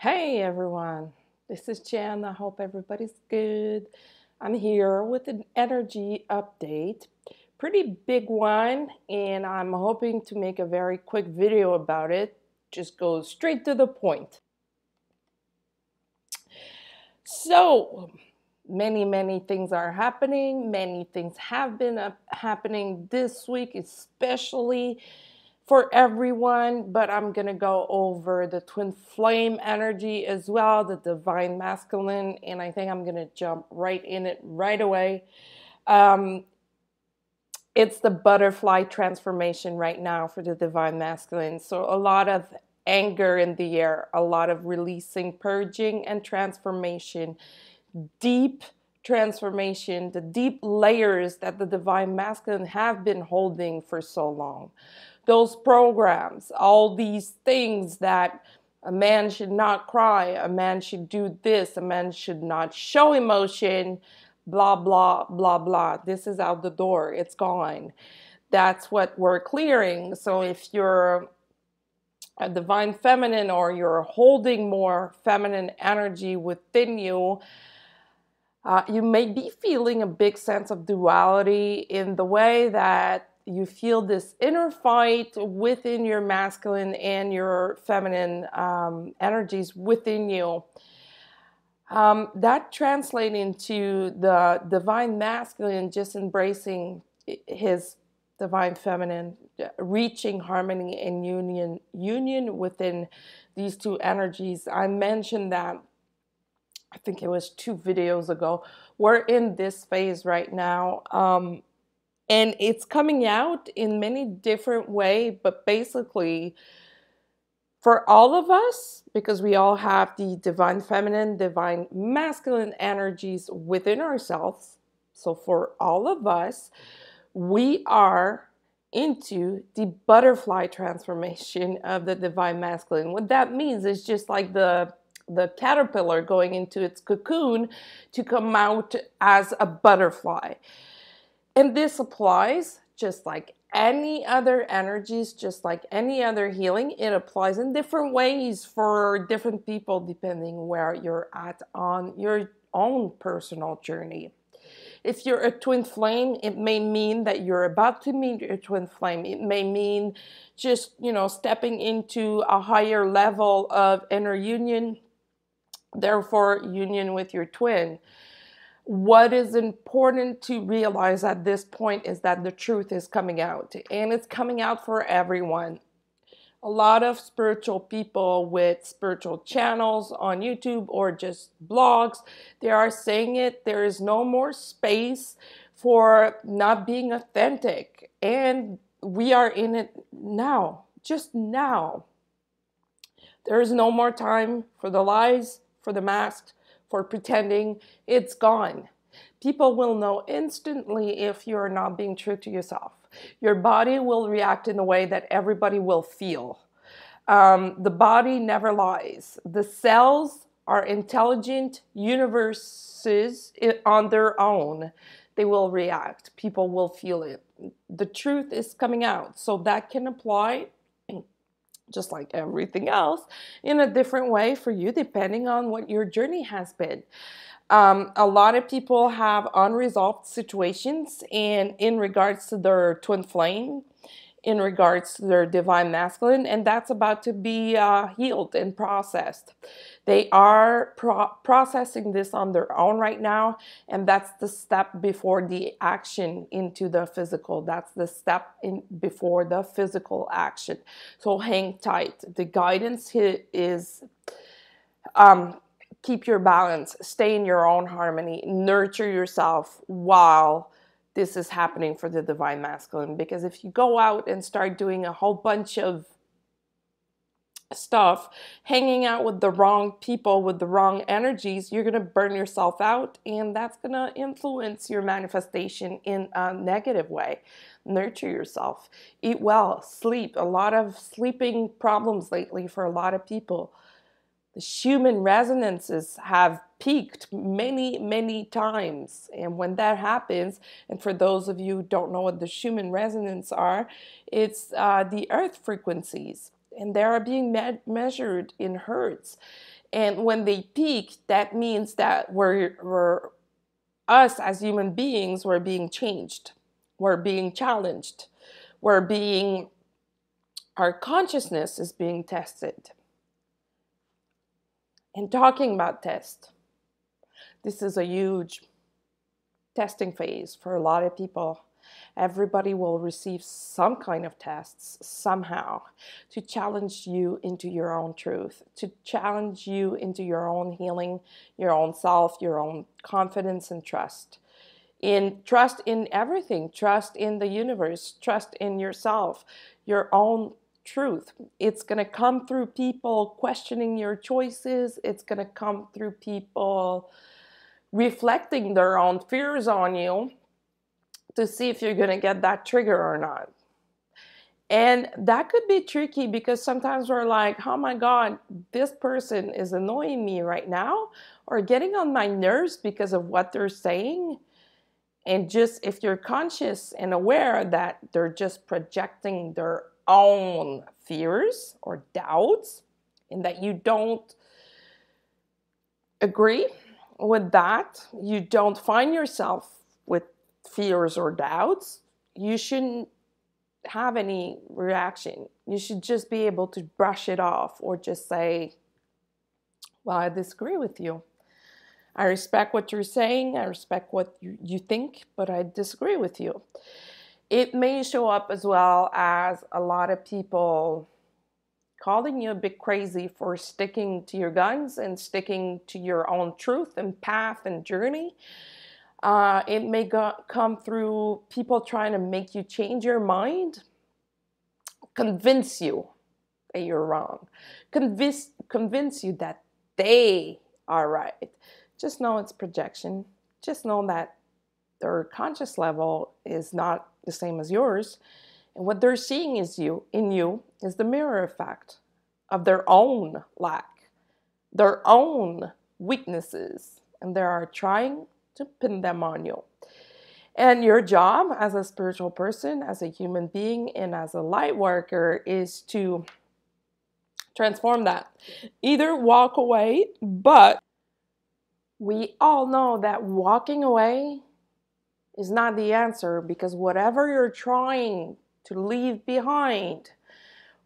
Hey everyone, this is Jan. I hope everybody's good. I'm here with an energy update, pretty big one, and I'm hoping to make a very quick video about it. Just go straight to the point. So, many things are happening. Many things have been happening this week, especially for everyone, but I'm gonna go over the twin flame energy as well, the divine masculine, and I think I'm gonna jump right in it right away. Um, it's the butterfly transformation right now for the divine masculine. So a lot of anger in the air, a lot of releasing, purging, and transformation, deep transformation, the deep layers that the divine masculine have been holding for so long. Those programs, all these things that a man should not cry, a man should do this, a man should not show emotion, blah, blah, blah, blah. This is out the door. It's gone. That's what we're clearing. So if you're a divine feminine or you're holding more feminine energy within you, you may be feeling a big sense of duality in the way that you feel this inner fight within your masculine and your feminine energies within you. That translates into the divine masculine just embracing his divine feminine, reaching harmony and union within these two energies. I mentioned that, I think it was 2 videos ago. We're in this phase right now. And it's coming out in many different ways, but basically for all of us, because we all have the divine feminine, divine masculine energies within ourselves. So for all of us, we are into the butterfly transformation of the divine masculine. What that means is just like the caterpillar going into its cocoon to come out as a butterfly. And this applies just like any other energies, just like any other healing. It applies in different ways for different people depending where you're at on your own personal journey. If you're a twin flame, it may mean that you're about to meet your twin flame. It may mean just, stepping into a higher level of inner union, therefore union with your twin. What is important to realize at this point is that the truth is coming out, and it's coming out for everyone. A lot of spiritual people with spiritual channels on YouTube or just blogs, they are saying it. There is no more space for not being authentic, and we are in it now, just now. There is no more time for the lies, for the mask, for pretending. It's gone. People will know instantly if you're not being true to yourself. Your body will react in a way that everybody will feel. The body never lies. The cells are intelligent universes on their own. They will react. People will feel it. The truth is coming out. So that can apply, just like everything else, in a different way for you, depending on what your journey has been. A lot of people have unresolved situations, and in regards to their twin flame, in regards to their divine masculine, and that's about to be healed and processed. They are processing this on their own right now, and that's the step before the action into the physical. That's the step before the physical action. So hang tight. The guidance here is keep your balance, stay in your own harmony, nurture yourself while this is happening for the divine masculine. Because if you go out and start doing a whole bunch of stuff, hanging out with the wrong people, with the wrong energies, you're going to burn yourself out, and that's going to influence your manifestation in a negative way. Nurture yourself, eat well, sleep. A lot of sleeping problems lately for a lot of people. The human resonances have peaked many times. And when that happens, and for those of you who don't know what the Schumann resonance are, it's the earth frequencies. and they are being measured in hertz. And when they peak, that means that we're us as human beings, we're being changed, we're being challenged, our consciousness is being tested. And talking about test, this is a huge testing phase for a lot of people. Everybody will receive some kind of tests somehow to challenge you into your own truth, to challenge you into your own healing, your own self, your own confidence and trust. Trust in everything, trust in the universe, trust in yourself, your own truth. It's going to come through people questioning your choices. It's going to come through people reflecting their own fears on you to see if you're going to get that trigger or not. And that could be tricky because sometimes we're like, oh my God, this person is annoying me right now or getting on my nerves because of what they're saying. And just if you're conscious and aware that they're just projecting their own fears or doubts and that you don't agree with that, you don't find yourself with fears or doubts, you shouldn't have any reaction. You should just be able to brush it off or just say, well, I disagree with you. I respect what you're saying. I respect what you think, but I disagree with you. It may show up as well as a lot of people calling you a bit crazy for sticking to your guns and sticking to your own truth and path and journey. It may come through people trying to make you change your mind, convince you that you're wrong, convince you that they are right. Just know it's projection. Just know that their conscious level is not the same as yours. And what they're seeing is in you is the mirror effect of their own lack, their own weaknesses, and they are trying to pin them on you. And your job as a spiritual person, as a human being, and as a light worker is to transform that. Either walk away, but we all know that walking away is not the answer, because whatever you're trying to leave behind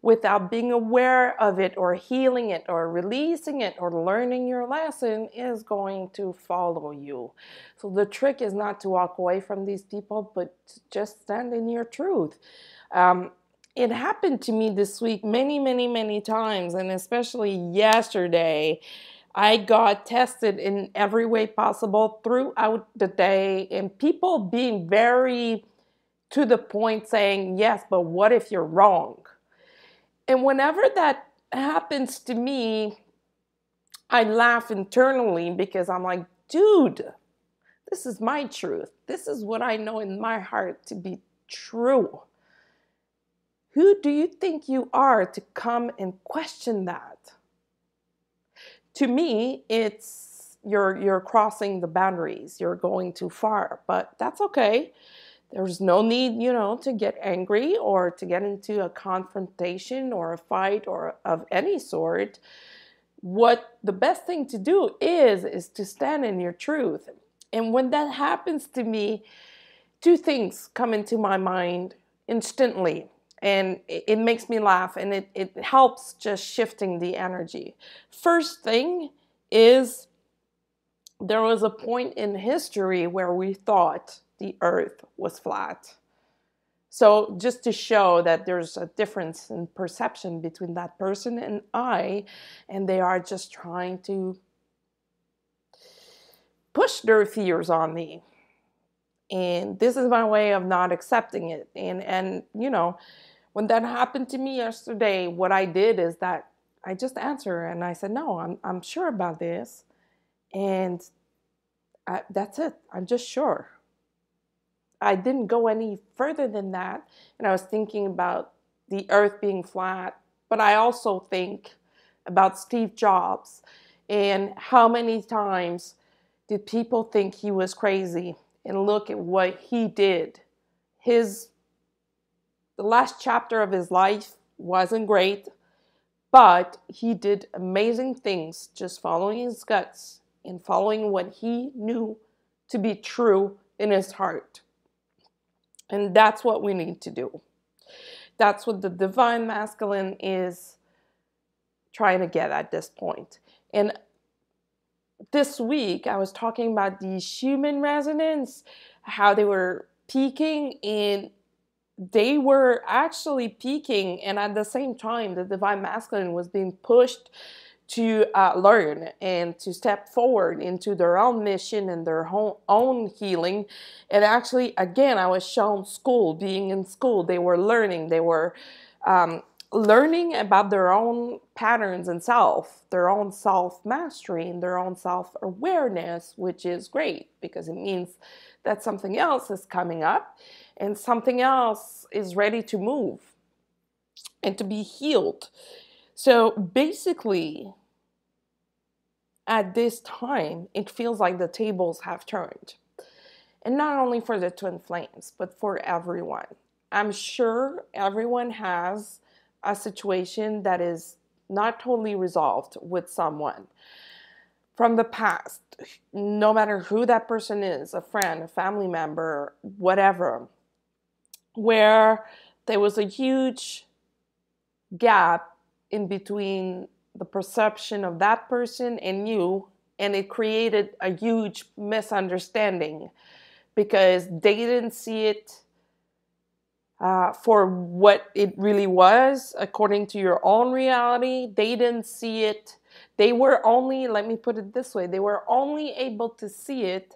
without being aware of it or healing it or releasing it or learning your lesson is going to follow you. So the trick is not to walk away from these people, but to just stand in your truth. It happened to me this week many times, and especially yesterday. I got tested in every way possible throughout the day, and people being very to the point saying, yes, but what if you're wrong? And whenever that happens to me, I laugh internally because I'm like, dude, this is my truth. This is what I know in my heart to be true. Who do you think you are to come and question that? To me, it's you're crossing the boundaries. You're going too far, but that's okay. There's no need, to get angry or to get into a confrontation or a fight or of any sort. What the best thing to do is to stand in your truth. And when that happens to me, two things come into my mind instantly. And it makes me laugh, and it helps just shifting the energy. First thing is, there was a point in history where we thought the earth was flat. So just to show that there's a difference in perception between that person and I, and they are just trying to push their fears on me. And this is my way of not accepting it. And when that happened to me yesterday, what I did is that I just answered and I said, no, I'm sure about this. And that's it. I'm just sure. I didn't go any further than that. And I was thinking about the earth being flat. But I also think about Steve Jobs and how many times did people think he was crazy, and look at what he did. The last chapter of his life wasn't great, But he did amazing things just following his guts and following what he knew to be true in his heart. And that's what we need to do. That's what the divine masculine is trying to get at this point. And this week, I was talking about the human resonance, how they were peaking, and they were actually peaking, and at the same time, the divine masculine was being pushed to learn and to step forward into their own mission and their own healing. And actually, again, I was shown school, being in school, they were learning, they were learning about their own patterns and their own self-mastery and their own self-awareness, which is great because it means that something else is coming up and something else is ready to move and to be healed. So basically, at this time, it feels like the tables have turned. And not only for the twin flames, but for everyone. I'm sure everyone has a situation that is not totally resolved with someone from the past, no matter who that person is, a friend, a family member, whatever, where there was a huge gap in between the perception of that person and you, and it created a huge misunderstanding because they didn't see it for what it really was, according to your own reality. They didn't see it. They were only, let me put it this way, they were only able to see it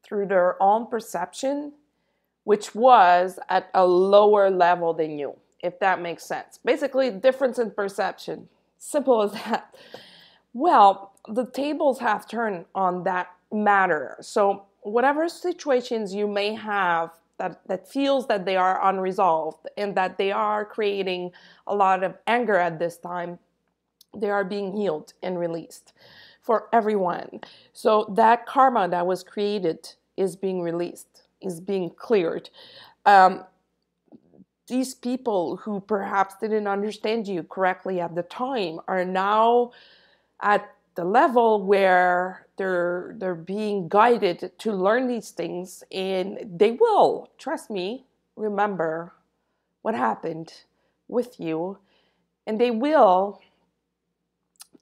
through their own perception, which was at a lower level than you, if that makes sense. Basically, difference in perception. Simple as that. Well, the tables have turned on that matter. So whatever situations you may have that feels that they are unresolved and that they are creating a lot of anger at this time, they are being healed and released for everyone. So that karma that was created is being released, is being cleared. These people who perhaps didn't understand you correctly at the time are now at the level where they're being guided to learn these things, and they will, trust me, remember what happened with you, and they will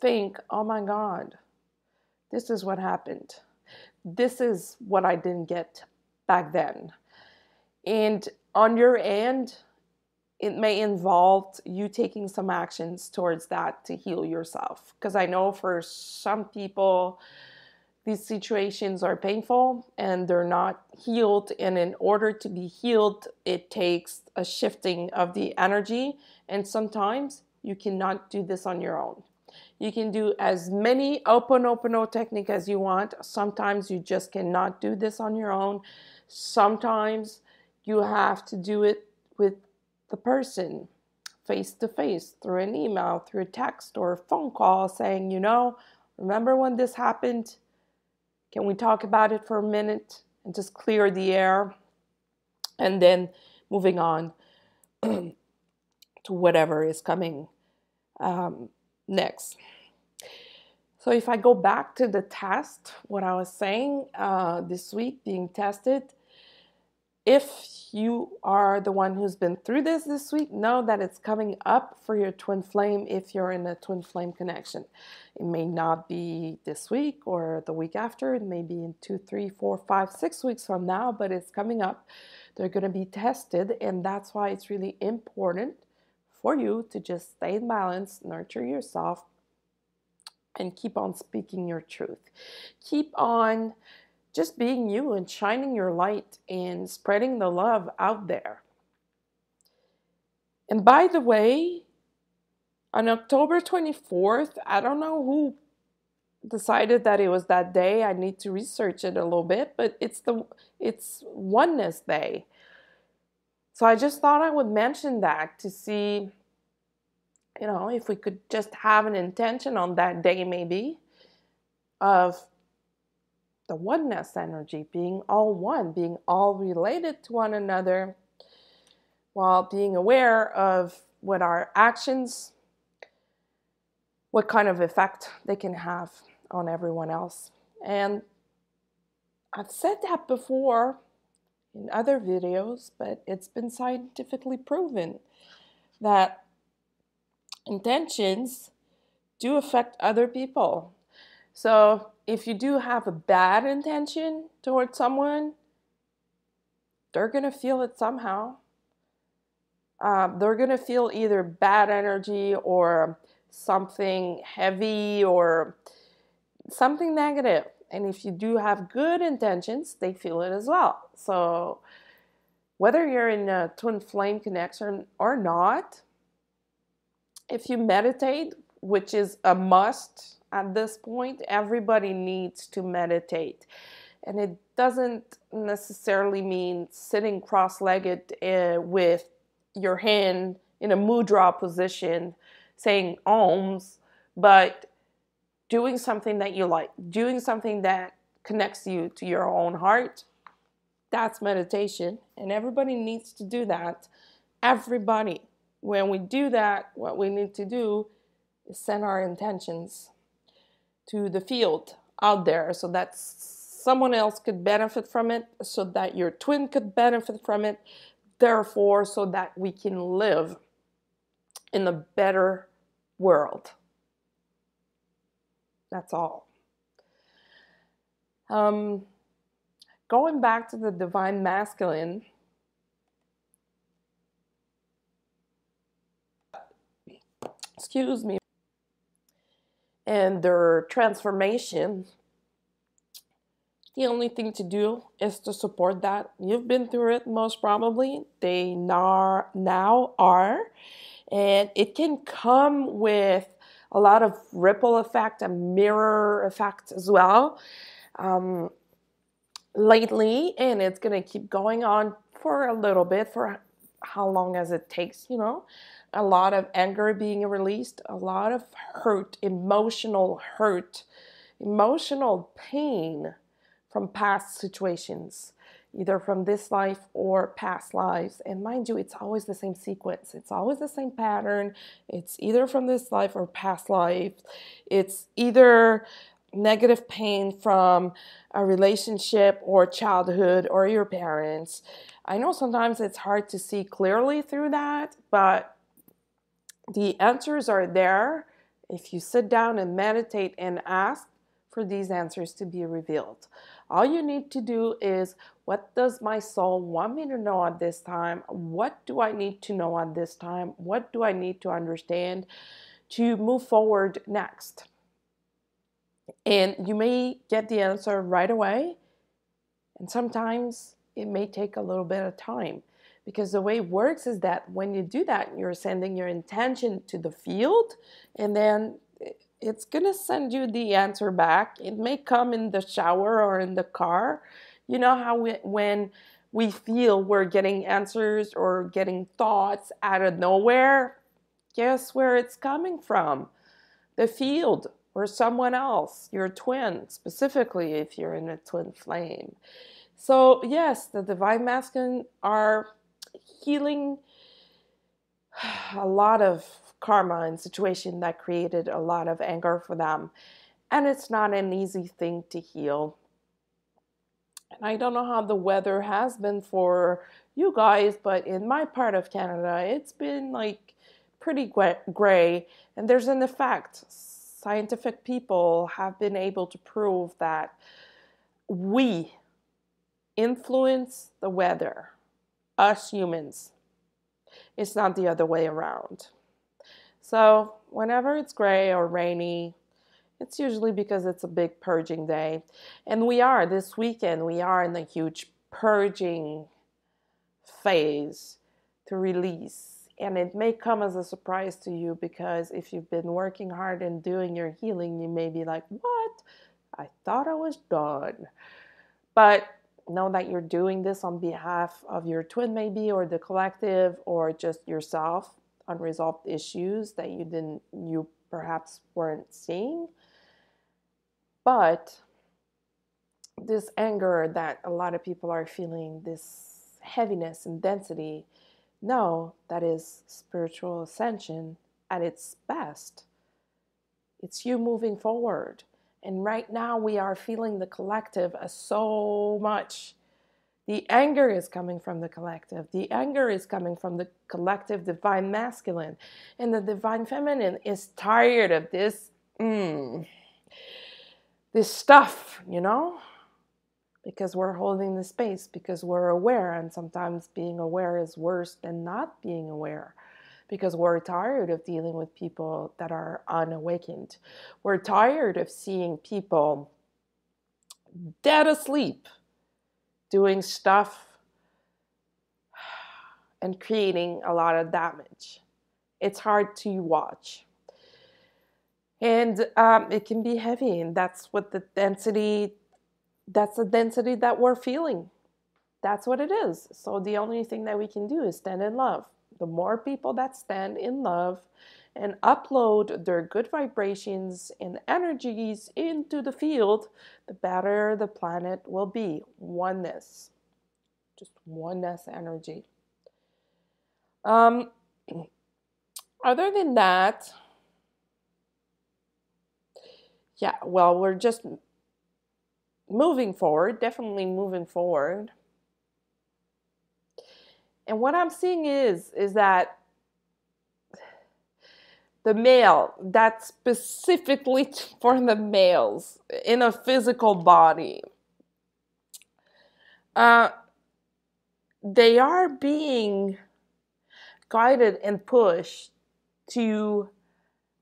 think, oh my God, this is what happened. This is what I didn't get back then. And on your end, it may involve you taking some actions towards that to heal yourself. Because I know for some people, these situations are painful and they're not healed. And in order to be healed, it takes a shifting of the energy. And sometimes you cannot do this on your own. You can do as many Ho'oponopono technique as you want. Sometimes you just cannot do this on your own. Sometimes you have to do it with the person face to face, through an email, through a text or a phone call, saying, you know, remember when this happened? Can we talk about it for a minute and just clear the air? And then moving on to whatever is coming next. So if I go back to the test, what I was saying this week, being tested, if you are the one who's been through this week, know that it's coming up for your twin flame if you're in a twin flame connection. It may not be this week or the week after. It may be in 2, 3, 4, 5, 6 weeks from now, but it's coming up. They're going to be tested, and that's why it's really important for you to just stay in balance, nurture yourself, and keep on speaking your truth. Keep on just being you and shining your light and spreading the love out there. And by the way, on October 24th, I don't know who decided that it was that day. I need to research it a little bit, but it's Oneness Day. So I just thought I would mention that to see, you know, if we could just have an intention on that day maybe of the oneness energy, being all one, being all related to one another, while being aware of what our actions what kind of effect they can have on everyone else. And I've said that before in other videos, but it's been scientifically proven that intentions do affect other people. So if you do have a bad intention towards someone, they're going to feel it somehow. They're going to feel either bad energy or something heavy or something negative. And if you do have good intentions, they feel it as well. So whether you're in a twin flame connection or not, if you meditate, which is a must at this point, everybody needs to meditate. And it doesn't necessarily mean sitting cross-legged with your hand in a mudra position saying ohms, but doing something that you like, doing something that connects you to your own heart. That's meditation, and everybody needs to do that. Everybody. When we do that, what we need to do is send our intentions to the field out there so that someone else could benefit from it, so that your twin could benefit from it, therefore, so that we can live in a better world. That's all. Going back to the divine masculine, excuse me, and their transformation, the only thing to do is to support that. You've been through it, most probably. They now are. And it can come with a lot of ripple effect and mirror effect as well lately. And it's going to keep going on for a little bit, for how long as it takes, you know. A lot of anger being released, a lot of hurt, emotional pain from past situations, either from this life or past lives. And mind you, it's always the same sequence. It's always the same pattern. It's either from this life or past life. It's either negative pain from a relationship or childhood or your parents. I know sometimes it's hard to see clearly through that, but the answers are there if you sit down and meditate and ask for these answers to be revealed. All you need to do is, what does my soul want me to know at this time? What do I need to know at this time? What do I need to understand to move forward next? And you may get the answer right away, and sometimes it may take a little bit of time. Because the way it works is that when you do that, you're sending your intention to the field, and then it's going to send you the answer back. It may come in the shower or in the car. You know how when we feel we're getting answers or getting thoughts out of nowhere, guess where it's coming from? The field or someone else, your twin, specifically if you're in a twin flame. So yes, the divine masculine are healing a lot of karma and situation that created a lot of anger for them. And it's not an easy thing to heal. And I don't know how the weather has been for you guys, but in my part of Canada, it's been like pretty gray. And there's an effect. Scientific people have been able to prove that we influence the weather, us humans. It's not the other way around. So whenever it's gray or rainy, it's usually because it's a big purging day. And this weekend, we are in a huge purging phase to release. And it may come as a surprise to you, because if you've been working hard and doing your healing, you may be like, what? I thought I was done. But know that you're doing this on behalf of your twin maybe, or the collective, or just yourself, unresolved issues that you perhaps weren't seeing. But this anger that a lot of people are feeling, this heaviness and density, know that is spiritual ascension at its best. It's you moving forward. And right now we are feeling the collective as so much. The anger is coming from the collective. The anger is coming from the collective divine masculine. And the divine feminine is tired of this, this stuff, you know? Because we're holding the space, because we're aware. And sometimes being aware is worse than not being aware. Because we're tired of dealing with people that are unawakened. We're tired of seeing people dead asleep, doing stuff and creating a lot of damage. It's hard to watch. And it can be heavy, and that's what the density that we're feeling. That's what it is. So the only thing that we can do is stand in love. The more people that stand in love and upload their good vibrations and energies into the field, the better the planet will be. Oneness. Just oneness energy. Other than that, yeah, well, we're just moving forward, definitely moving forward. And what I'm seeing is that the male, that's specifically for the males in a physical body, they are being guided and pushed to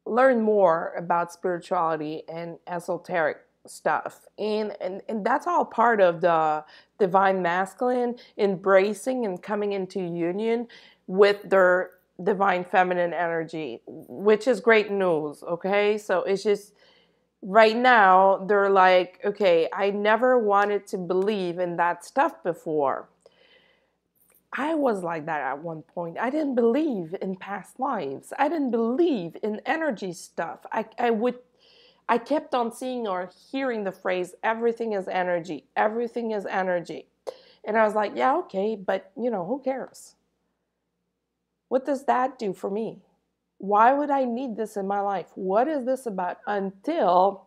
learn more about spirituality and esoteric stuff. And that's all part of the divine masculine embracing and coming into union with their divine feminine energy, which is great news, okay? So it's just right now they're like, okay, I never wanted to believe in that stuff before. I was like that at one point. I didn't believe in past lives. I didn't believe in energy stuff. I kept on seeing or hearing the phrase, everything is energy. Everything is energy. And I was like, yeah, okay, but you know, who cares? What does that do for me? Why would I need this in my life? What is this about? Until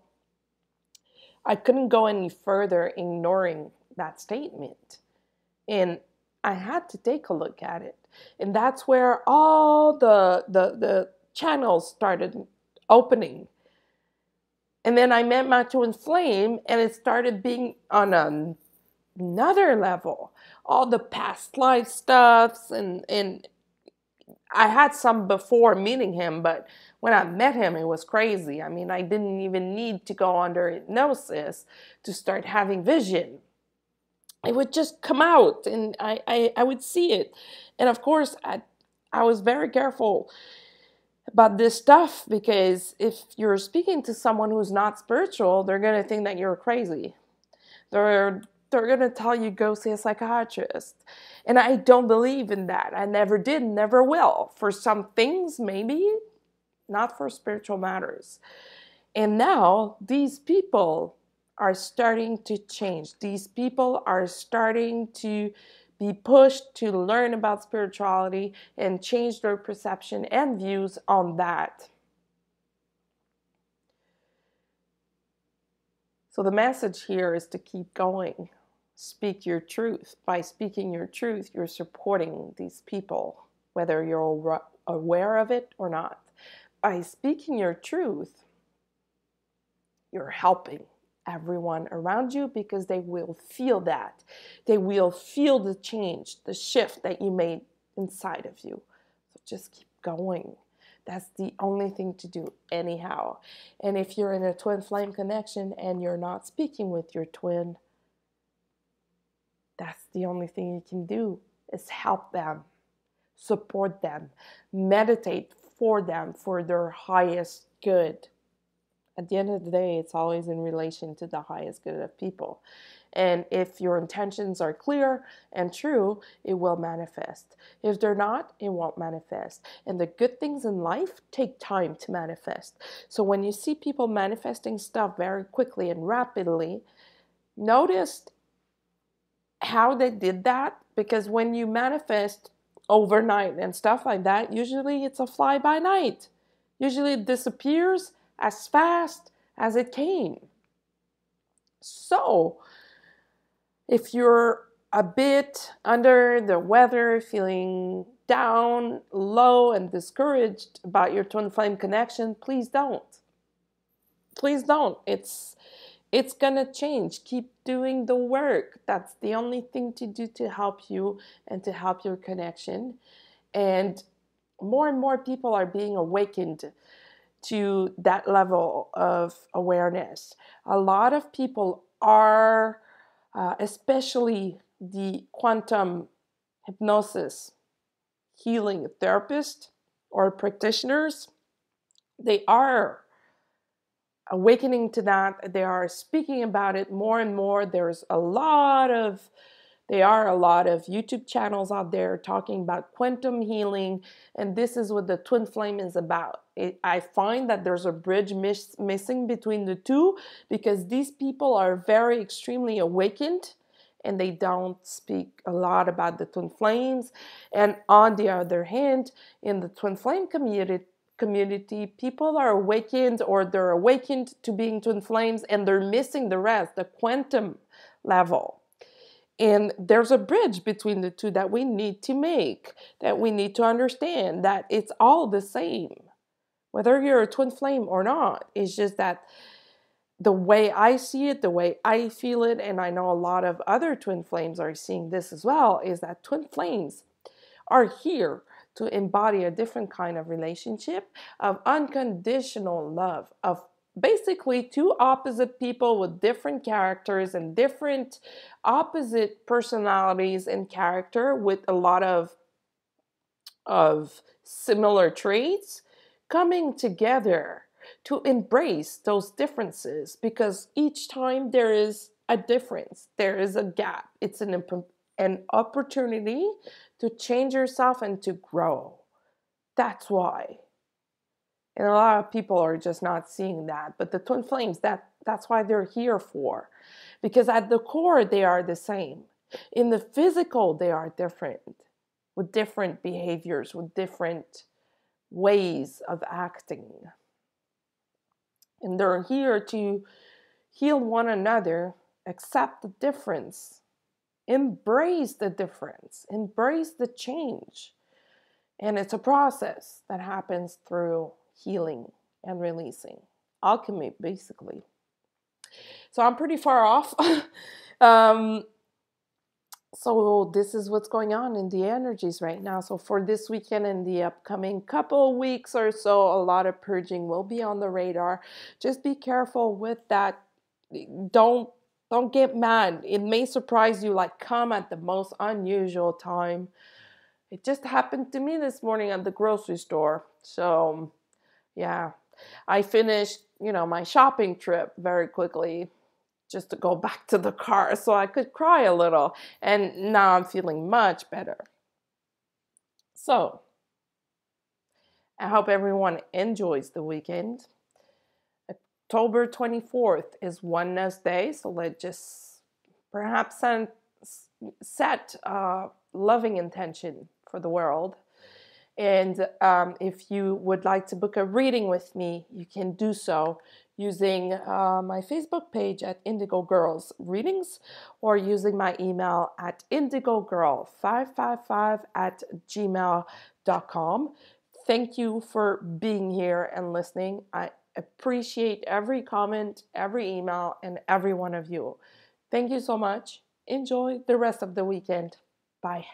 I couldn't go any further ignoring that statement. And I had to take a look at it. And that's where all the channels started opening. And then I met my twin flame, and it started being on another level. All the past life stuffs, and I had some before meeting him, but when I met him, it was crazy. I mean, I didn't even need to go under hypnosis to start having vision. It would just come out, and I would see it. And of course, I was very careful about this stuff, because if you're speaking to someone who's not spiritual, they're going to think that you're crazy. They're going to tell you go see a psychiatrist. And I don't believe in that. I never did, never will. For some things, maybe, not for spiritual matters. And now these people are starting to change. These people are starting to be pushed to learn about spirituality and change their perception and views on that. So the message here is to keep going. Speak your truth. By speaking your truth, you're supporting these people, whether you're aware of it or not. By speaking your truth, you're helping everyone around you, because they will feel that. They will feel the change, the shift that you made inside of you. So just keep going. That's the only thing to do anyhow. And if you're in a twin flame connection and you're not speaking with your twin, that's the only thing you can do, is help them, support them, meditate for them, for their highest good. At the end of the day, it's always in relation to the highest good of people. And if your intentions are clear and true, it will manifest. If they're not, it won't manifest. And the good things in life take time to manifest. So when you see people manifesting stuff very quickly and rapidly, notice how they did that. Because when you manifest overnight and stuff like that, usually it's a fly-by-night. Usually it disappears as fast as it came. So, if you're a bit under the weather, feeling down, low, and discouraged about your twin flame connection, please don't. Please don't. It's gonna change. Keep doing the work. That's the only thing to do to help you and to help your connection. And more people are being awakened to that level of awareness. A lot of people are, especially the quantum hypnosis healing therapists or practitioners, they are awakening to that. They are speaking about it more and more. There are a lot of YouTube channels out there talking about quantum healing, and this is what the twin flame is about. I find that there's a bridge missing between the two, because these people are very extremely awakened and they don't speak a lot about the twin flames. And on the other hand, in the twin flame community, people are awakened, or they're awakened to being twin flames, and they're missing the rest, the quantum level. And there's a bridge between the two that we need to make, that we need to understand, that it's all the same, whether you're a twin flame or not. It's just that the way I see it, the way I feel it, and I know a lot of other twin flames are seeing this as well, is that twin flames are here to embody a different kind of relationship of unconditional love, of basically two opposite people with different characters and different opposite personalities and character, with a lot of similar traits, coming together to embrace those differences, because each time there is a difference, there is a gap. It's an opportunity to change yourself and to grow. That's why. And a lot of people are just not seeing that. But the twin flames, that's why they're here for. Because at the core, they are the same. In the physical, they are different, with different behaviors, with different ways of acting. And they're here to heal one another, accept the difference, embrace the difference, embrace the change. And it's a process that happens through healing and releasing. Alchemy, basically. So I'm pretty far off. So this is what's going on in the energies right now. So for this weekend and the upcoming couple weeks or so, a lot of purging will be on the radar. Just be careful with that. Don't get mad. It may surprise you, like come at the most unusual time. It just happened to me this morning at the grocery store. So yeah, I finished, my shopping trip very quickly, just to go back to the car so I could cry a little. And now I'm feeling much better. So I hope everyone enjoys the weekend. October 24th is Oneness Day, so let's just perhaps set a loving intention for the world. And if you would like to book a reading with me, you can do so using my Facebook page at Indigo Girls Readings, or using my email at indigogirl555@gmail.com. Thank you for being here and listening. I appreciate every comment, every email, and every one of you. Thank you so much. Enjoy the rest of the weekend. Bye.